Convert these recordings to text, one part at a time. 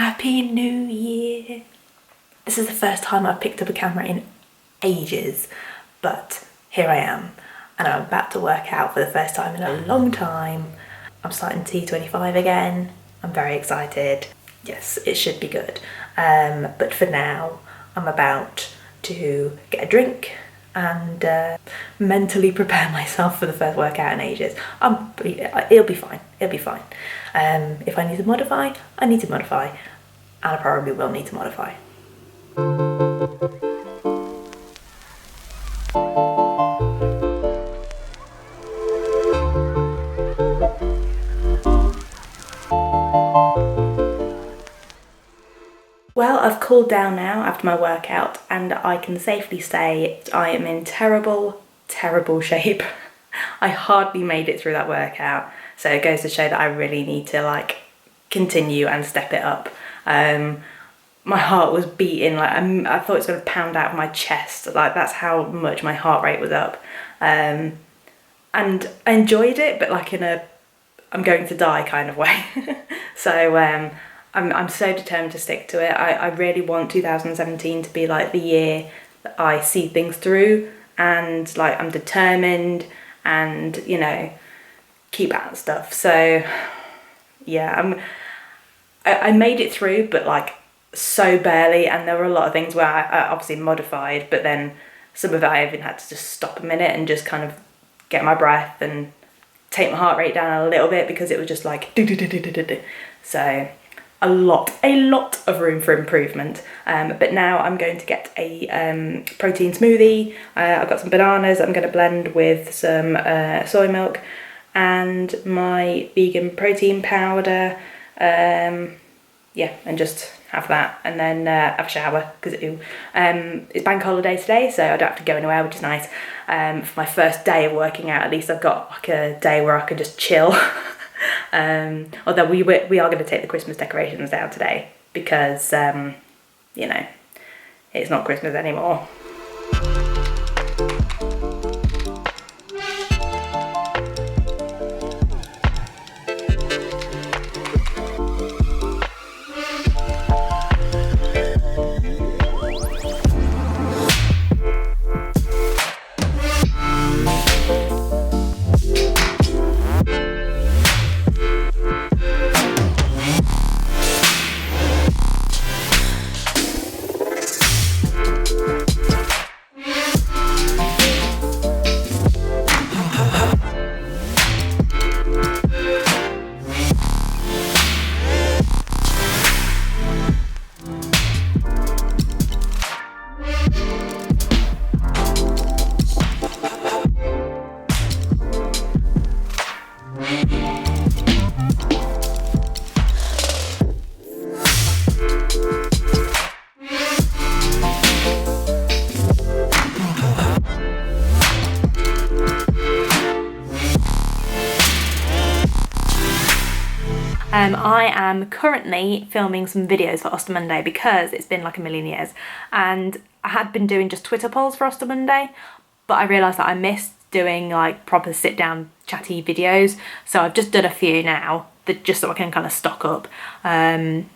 Happy New Year! This is the first time I've picked up a camera in ages, but here I am, and I'm about to work out for the first time in a long time. I'm starting T25 again. I'm very excited. Yes, it should be good. But for now, I'm about to get a drink and mentally prepare myself for the first workout in ages. It'll be fine. It'll be fine. If I need to modify, I need to modify, and I probably will need to modify. Well, I've cooled down now after my workout, and I can safely say I am in terrible, terrible shape. I hardly made it through that workout, so it goes to show that I really need to continue and step it up. My heart was beating, I thought it was going to pound out of my chest, that's how much my heart rate was up. And I enjoyed it, but in a I'm going to die kind of way. So I'm so determined to stick to it. I really want 2017 to be the year that I see things through, and I'm determined and, keep at stuff. So yeah, I made it through, but so barely, and there were a lot of things where I obviously modified, but then some of it I even had to just stop a minute and just kind of get my breath and take my heart rate down a little bit, because it was just so a lot of room for improvement. But now I'm going to get a protein smoothie. I've got some bananas I'm going to blend with some soy milk and my vegan protein powder. Yeah, and just have that, and then have a shower, because it's bank holiday today, so I don't have to go anywhere, which is nice. For my first day of working out, at least I've got a day where I can just chill. Although we are going to take the Christmas decorations down today, because it's not Christmas anymore. I am currently filming some videos for Ostomonday, because it's been a million years, and I had been doing just Twitter polls for Ostomonday, but I realised that I missed doing proper sit down chatty videos, so I've just done a few now, just so I can kind of stock up and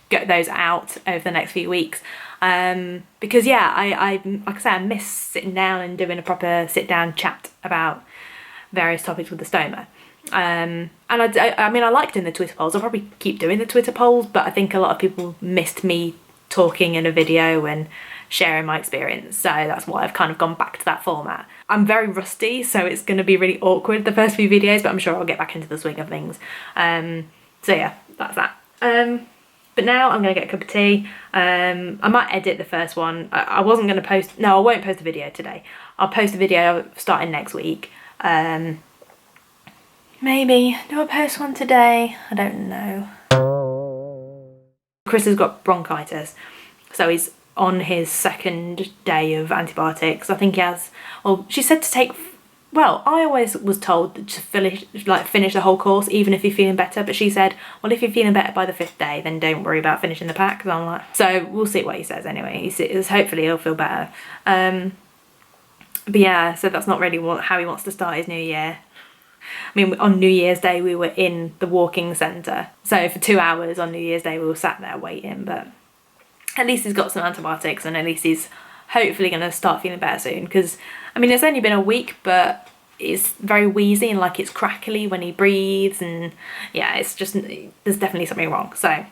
get those out over the next few weeks. Because yeah, I like I say, I miss sitting down and doing a proper sit down chat about various topics with the stoma. And I mean, I liked doing the Twitter polls. I'll probably keep doing the Twitter polls, but I think a lot of people missed me talking in a video and sharing my experience, so that's why I've kind of gone back to that format. I'm very rusty, so it's going to be really awkward the first few videos, but I'm sure I'll get back into the swing of things. So yeah, that's that. But now I'm going to get a cup of tea. I might edit the first one. I wasn't going to post... No, I won't post a video today. I'll post a video starting next week. Maybe. Do I post one today? I don't know. Chris has got bronchitis, so he's on his second day of antibiotics. I think he has... Well, she said to take... Well, I always was told to finish the whole course, even if you're feeling better. But she said, well, if you're feeling better by the 5th day, then don't worry about finishing the pack. I'm like... So we'll see what he says anyway. Hopefully he'll feel better. But yeah, so that's not really how he wants to start his new year. mean, on New Year's Day we were in the walking centre, so for 2 hours on New Year's Day we were sat there waiting, but at least he's got some antibiotics and at least he's hopefully going to start feeling better soon, because I mean it's only been a week but it's very wheezy and like it's crackly when he breathes, and yeah, it's just, there's definitely something wrong. So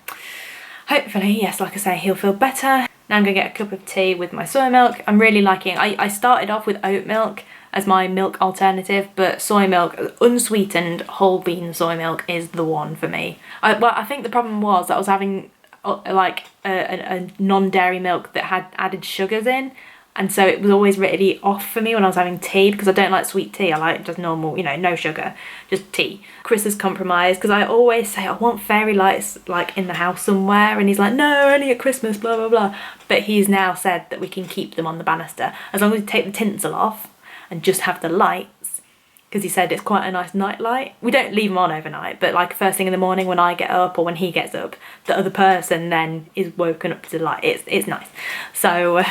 hopefully, yes, like I say, he'll feel better. Now I'm gonna get a cup of tea with my soy milk. I'm really liking, I started off with oat milk as my milk alternative, but soy milk, unsweetened whole bean soy milk is the one for me. I think the problem was that I was having like a non-dairy milk that had added sugars in, and so it was always really off for me when I was having tea, because I don't like sweet tea. I like just normal, you know, no sugar, just tea. Chris has compromised, because I always say I want fairy lights like in the house somewhere, and he's like, no, only at Christmas, blah blah blah. But he's now said that we can keep them on the banister as long as we take the tinsel off and just have the lights, because he said it's quite a nice night light. We don't leave them on overnight, but like first thing in the morning when I get up or when he gets up, the other person then is woken up to the light. It's nice. So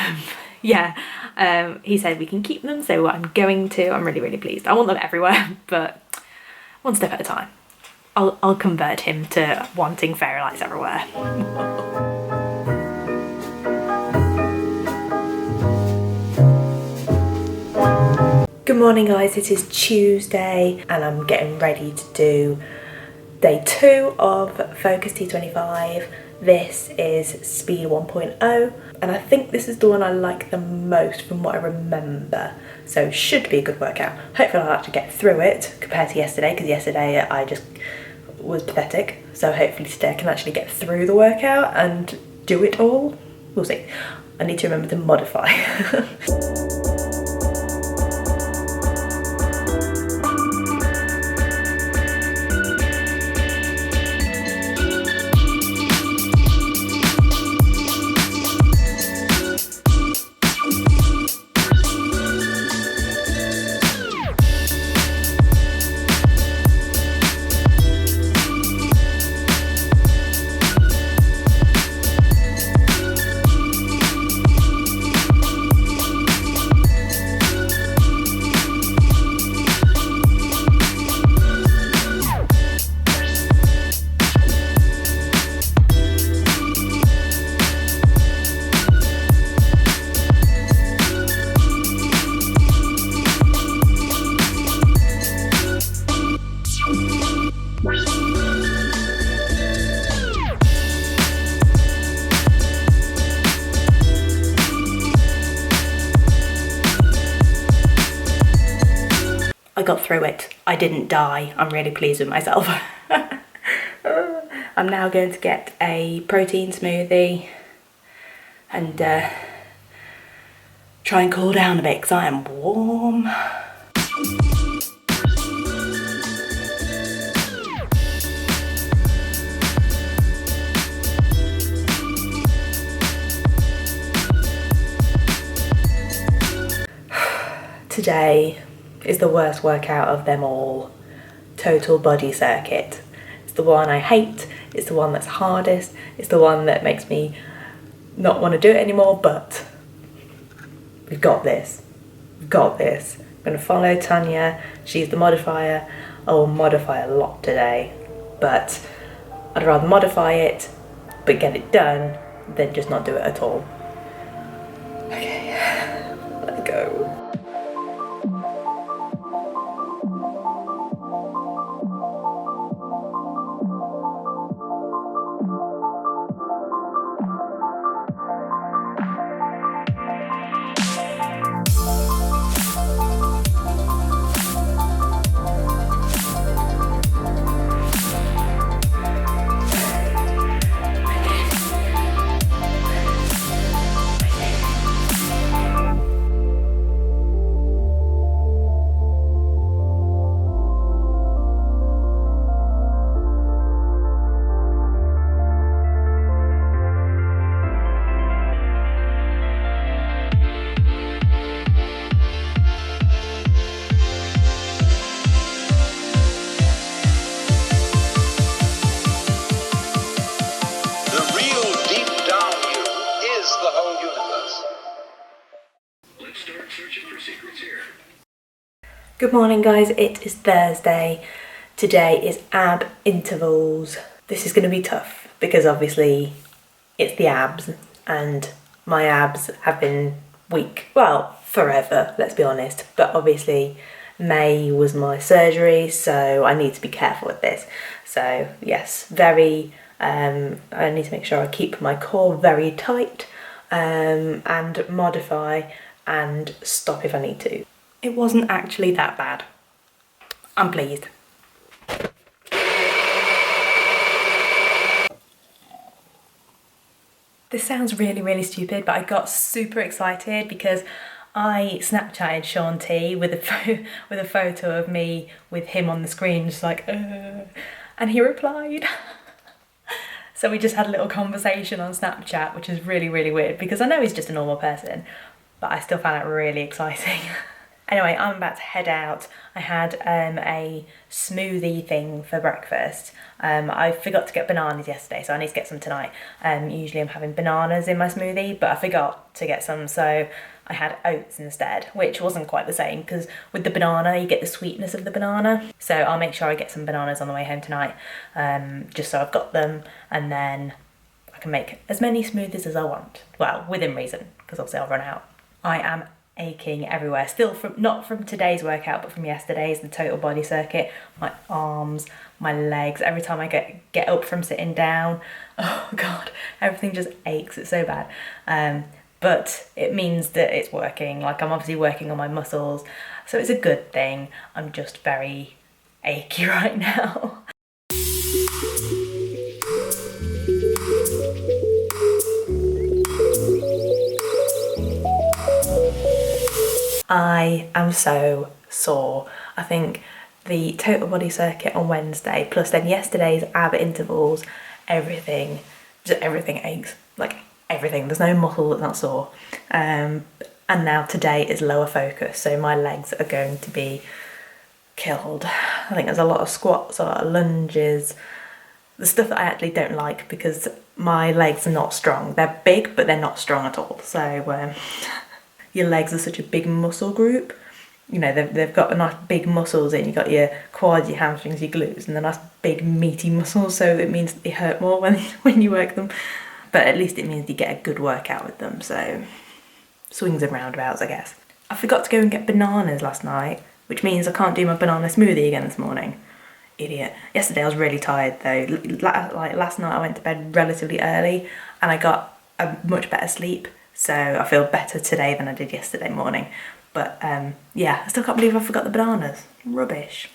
yeah, he said we can keep them, so I'm going to. I'm really pleased. I want them everywhere, but one step at a time. I'll convert him to wanting fairy lights everywhere. Good morning guys, it is Tuesday and I'm getting ready to do day 2 of Focus T25. This is Speed 1.0 and I think this is the one I like the most from what I remember, so should be a good workout. Hopefully I'll actually get through it compared to yesterday, because yesterday I just was pathetic, so hopefully today I can actually get through the workout and do it all. We'll see. I need to remember to modify. I got through it. I didn't die. I'm really pleased with myself. I'm now going to get a protein smoothie and try and cool down a bit because I am warm. Today is the worst workout of them all. Total body circuit. It's the one I hate, it's the one that's hardest, it's the one that makes me not want to do it anymore, but we've got this. We've got this. I'm going to follow Tanya, she's the modifier. I will modify a lot today, but I'd rather modify it but get it done than just not do it at all. Okay, let's go. Good morning guys, it is Thursday Today is ab intervals. This is going to be tough because obviously it's the abs and my abs have been weak. Well, forever, let's be honest. But obviously May was my surgery, so I need to be careful with this. So yes, I need to make sure I keep my core very tight and modify and stop if I need to. It wasn't actually that bad. I'm pleased. This sounds really, really stupid, but I got super excited because I Snapchatted Sean T with a photo of me with him on the screen, just like, and he replied. So we just had a little conversation on Snapchat, which is really, really weird because I know he's just a normal person, but I still found it really exciting. Anyway, I'm about to head out. I had a smoothie thing for breakfast. I forgot to get bananas yesterday, so I need to get some tonight. Usually I'm having bananas in my smoothie, but I forgot to get some, so I had oats instead, which wasn't quite the same because with the banana, you get the sweetness of the banana. So I'll make sure I get some bananas on the way home tonight, just so I've got them, and then I can make as many smoothies as I want. Well, within reason, because obviously I'll run out. I am aching everywhere, still not from today's workout, but from yesterday's, the total body circuit, my arms, my legs, every time I get up from sitting down, oh god, everything just aches, it's so bad. But it means that it's working, like I'm obviously working on my muscles, so it's a good thing. I'm just very achy right now. I am so sore. I think the total body circuit on Wednesday, plus then yesterday's ab intervals, everything aches, like everything. There's no muscle that's not sore. And now today is lower focus, so my legs are going to be killed. I think there's a lot of squats, a lot of lunges, the stuff that I actually don't like because my legs are not strong. They're big, but they're not strong at all. So your legs are such a big muscle group. You know, they've got nice big muscles in. You've got your quads, your hamstrings, your glutes, and they're nice big meaty muscles, so it means they hurt more when you work them. But at least it means you get a good workout with them, so swings and roundabouts, I guess. I forgot to go and get bananas last night, which means I can't do my banana smoothie again this morning. Idiot. Yesterday I was really tired though. Like last night I went to bed relatively early and I got a much better sleep. So I feel better today than I did yesterday morning. But yeah, I still can't believe I forgot the bananas. Rubbish.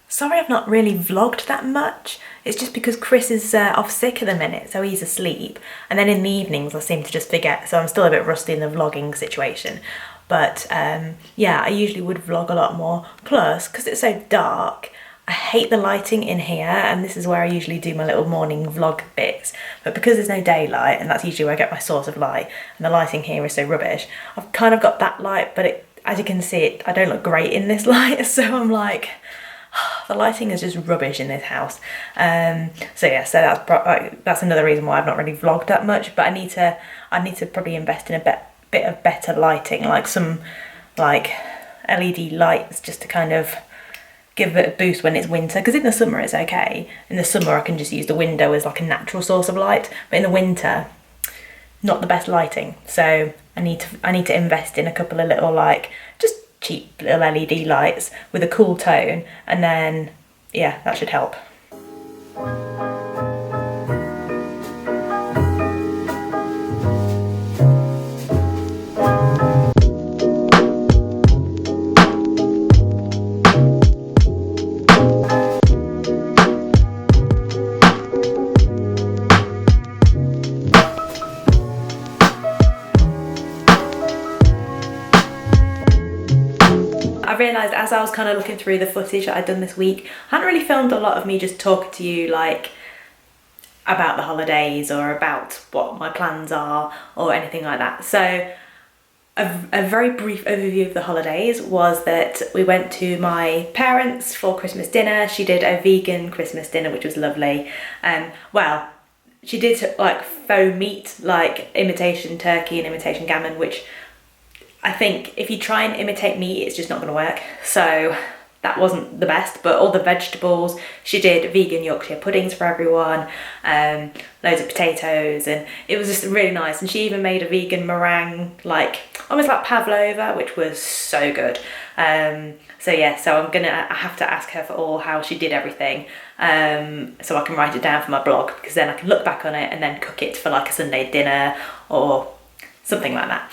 Sorry I've not really vlogged that much. It's just because Chris is off sick at the minute, so he's asleep. And then in the evenings I seem to just forget, so I'm still a bit rusty in the vlogging situation. But yeah, I usually would vlog a lot more. Plus, because it's so dark, I hate the lighting in here, and this is where I usually do my little morning vlog bits. But because there's no daylight, and that's usually where I get my source of light, and the lighting here is so rubbish, I've kind of got that light, but as you can see, I don't look great in this light, so I'm like, the lighting is just rubbish in this house. So yeah, so that's another reason why I've not really vlogged that much, but I need to probably invest in a bit of better lighting, like some like LED lights, just to kind of give a bit of boost when it's winter, because in the summer it's okay. In the summer I can just use the window as like a natural source of light, but in the winter, not the best lighting. So I need to invest in a couple of little like just cheap little LED lights with a cool tone, and then yeah, that should help. I realised as I was kind of looking through the footage that I'd done this week, I hadn't really filmed a lot of me just talking to you like about the holidays or about what my plans are or anything like that. So a very brief overview of the holidays was that we went to my parents for Christmas dinner. She did a vegan Christmas dinner, which was lovely. Well, she did like faux meat, like imitation turkey and imitation gammon, which I think if you try and imitate meat, it's just not going to work. So that wasn't the best, but all the vegetables, she did vegan Yorkshire puddings for everyone, loads of potatoes, and it was just really nice. And she even made a vegan meringue, like almost like pavlova, which was so good. So yeah, so I have to ask her for all how she did everything, so I can write it down for my blog, because then I can look back on it and then cook it for like a Sunday dinner or something like that.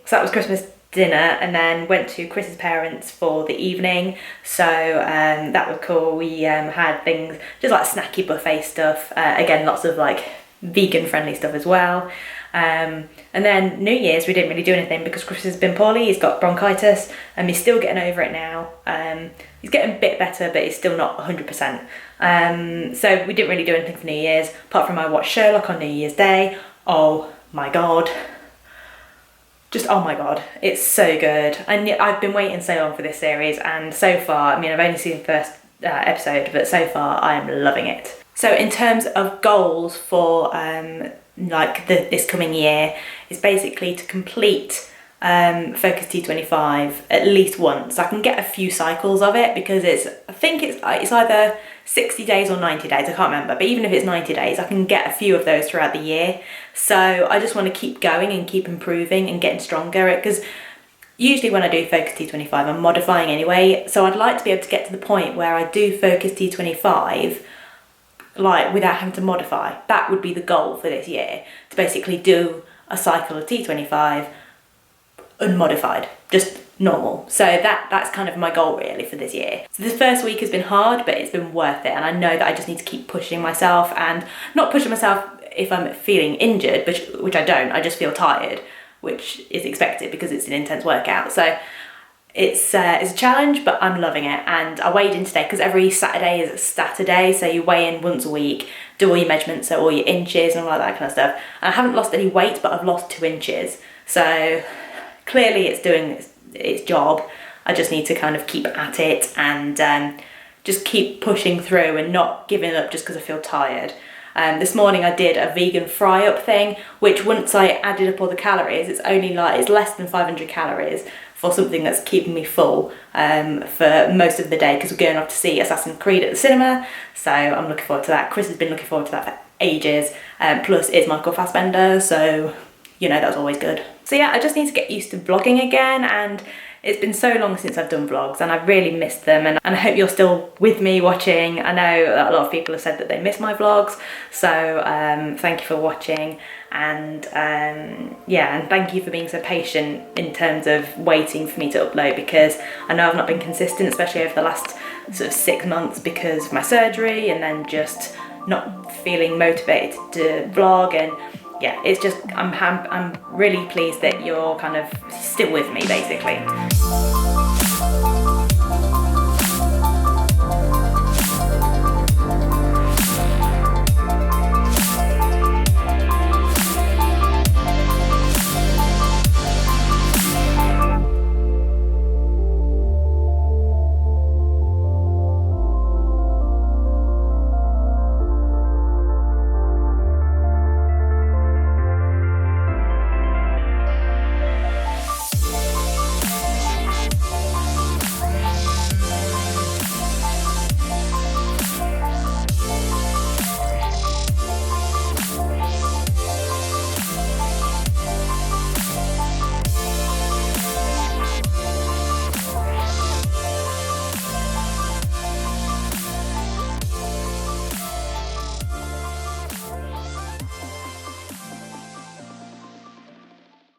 So that was Christmas dinner, and then went to Chris's parents for the evening. So that was cool. We had things just like snacky buffet stuff, again lots of like vegan friendly stuff as well. And then New Year's we didn't really do anything because Chris has been poorly. He's got bronchitis and he's still getting over it now. He's getting a bit better, but he's still not 100%. So we didn't really do anything for New Year's, apart from I watched Sherlock on New Year's Day. Oh my god. Just, oh my god, it's so good. And I've been waiting so long for this series, and so far, I mean, I've only seen the first episode, but so far I am loving it. So in terms of goals for like this coming year, is basically to complete Focus T25 at least once. I can get a few cycles of it, because I think it's either 60 days or 90 days, I can't remember, but even if it's 90 days, I can get a few of those throughout the year. So I just want to keep going and keep improving and getting stronger, because usually when I do Focus T25, I'm modifying anyway. So I'd like to be able to get to the point where I do Focus T25 like without having to modify. That would be the goal for this year, to basically do a cycle of T25 unmodified, just normal. So that's kind of my goal really for this year. So this first week has been hard, but it's been worth it, and I know that I just need to keep pushing myself, and not pushing myself if I'm feeling injured, which I don't. I just feel tired, which is expected because it's an intense workout. So it's a challenge, but I'm loving it. And I weighed in today because every Saturday is a stat day, so you weigh in once a week, do all your measurements, so all your inches and all that kind of stuff. And I haven't lost any weight, but I've lost 2 inches. So clearly it's doing its job. I just need to kind of keep at it and just keep pushing through and not giving up just because I feel tired. This morning I did a vegan fry up thing, which once I added up all the calories, it's less than 500 calories for something that's keeping me full for most of the day, because we're going off to see Assassin's Creed at the cinema, so I'm looking forward to that. Chris has been looking forward to that for ages, plus it's Michael Fassbender, so you know that's always good. So yeah, I just need to get used to vlogging again, and it's been so long since I've done vlogs and I've really missed them, and I hope you're still with me watching. I know that a lot of people have said that they miss my vlogs, so thank you for watching, and yeah, and thank you for being so patient in terms of waiting for me to upload, because I know I've not been consistent, especially over the last sort of 6 months because of my surgery and then just not feeling motivated to vlog. And yeah, it's just, I'm really pleased that you're kind of still with me basically.